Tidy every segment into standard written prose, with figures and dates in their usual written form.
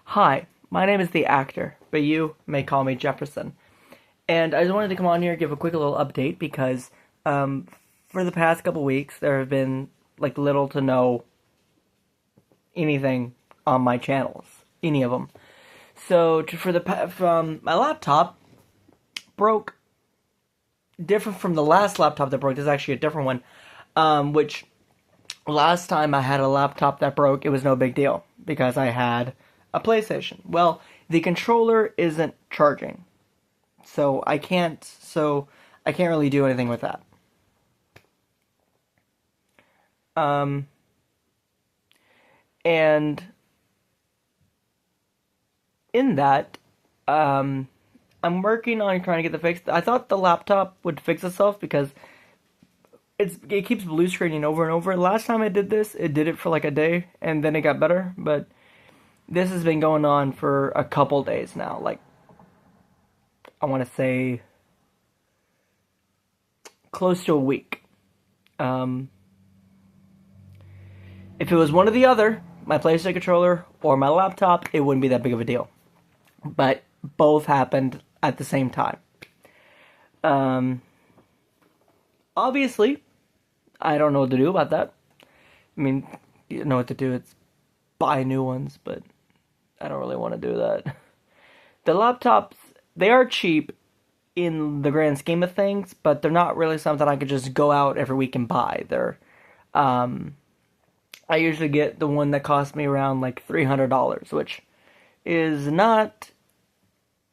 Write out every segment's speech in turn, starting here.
Hi, my name is the actor, but you may call me Jefferson. And I just wanted to come on here and give a quick little update because for the past couple weeks there have been like little to no anything on my channels, any of them. So from my laptop broke, different from the last laptop that broke. This is actually a different one, which last time I had a laptop that broke, it was no big deal because I had a PlayStation. Well, the controller isn't charging, so I can't really do anything with that. And in that, I'm working on trying to get the fix. I thought the laptop would fix itself because it keeps blue screening over and over. Last time I did this, it did it for like a day and then it got better, but this has been going on for a couple days now. Like, I want to say close to a week. If it was one or the other, my PlayStation controller or my laptop, it wouldn't be that big of a deal. But both happened at the same time. Obviously, I don't know what to do about that. I mean, you know what to do. It's buy new ones, but I don't really want to do that. The laptops, they are cheap in the grand scheme of things, but they're not really something I could just go out every week and buy. I usually get the one that costs me around like $300, which is not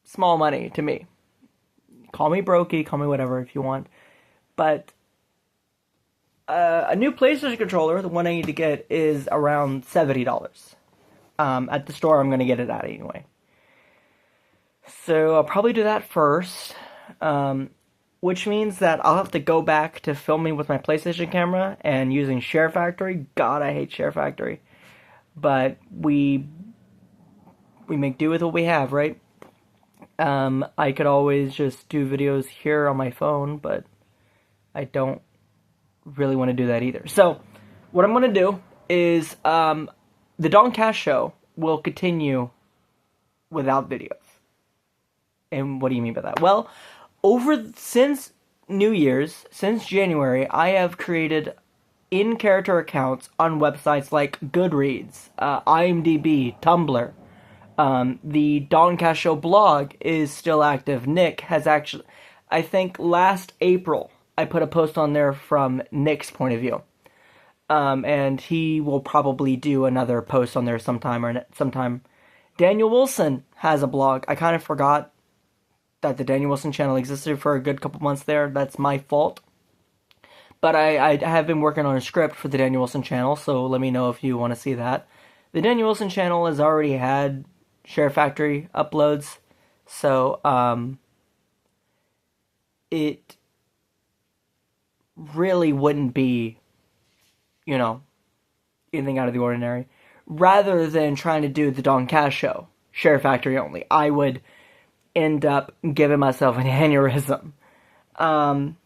small money to me. Call me brokey, call me whatever if you want. But a new PlayStation controller, the one I need to get, is around $70. At the store I'm going to get it at anyway. So I'll probably do that first. Which means that I'll have to go back to filming with my PlayStation camera and using Share Factory. God, I hate Share Factory. But we make do with what we have, right? I could always just do videos here on my phone, but I don't really want to do that either. So, what I'm going to do is, the Doncast show will continue without videos. And what do you mean by that? Well, since New Year's, since January, I have created in-character accounts on websites like Goodreads, IMDb, Tumblr. The Doncast Show blog is still active. Nick has actually, I think last April, I put a post on there from Nick's point of view. And he will probably do another post on there sometime. Daniel Wilson has a blog. I kind of forgot that the Daniel Wilson channel existed for a good couple months there. That's my fault. But I have been working on a script for the Daniel Wilson channel, so let me know if you want to see that. The Daniel Wilson channel has already had Share Factory uploads, so it really wouldn't be, anything out of the ordinary. Rather than trying to do the Doncast show, Share Factory only, I would end up giving myself an aneurysm. But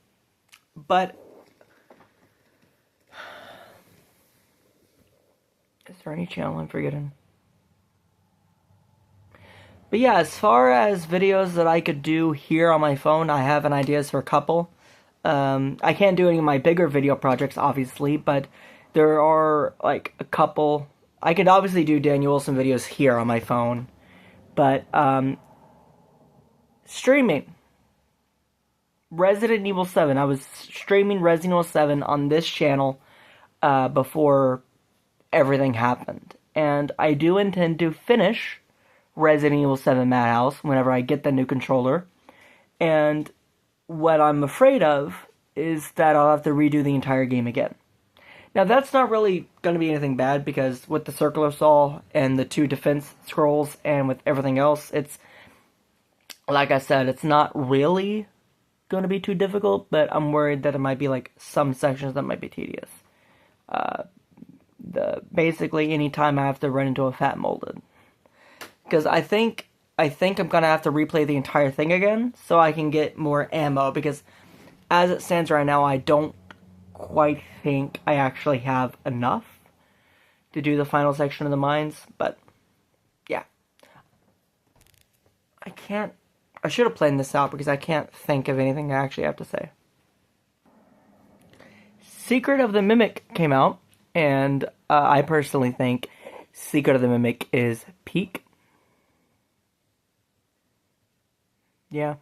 is there any channel I'm forgetting? But yeah, as far as videos that I could do here on my phone, I have an ideas for a couple. I can't do any of my bigger video projects, obviously, but there are like a couple. I could obviously do Daniel Wilson videos here on my phone, but streaming Resident Evil 7. I was streaming Resident Evil 7 on this channel before everything happened. And I do intend to finish Resident Evil 7 Madhouse whenever I get the new controller. And what I'm afraid of is that I'll have to redo the entire game again. Now, that's not really going to be anything bad because with the Circle of Saw and the 2 defense scrolls and with everything else, it's, like I said, it's not really going to be too difficult, but I'm worried that it might be like some sections that might be tedious. Basically, anytime I have to run into a fat molded. Because I think I'm going to have to replay the entire thing again so I can get more ammo, because as it stands right now, I don't quite think I actually have enough to do the final section of the mines, but yeah. I can't. I should have planned this out because I can't think of anything I actually have to say. Secret of the Mimic came out, and I personally think Secret of the Mimic is peak. Yeah.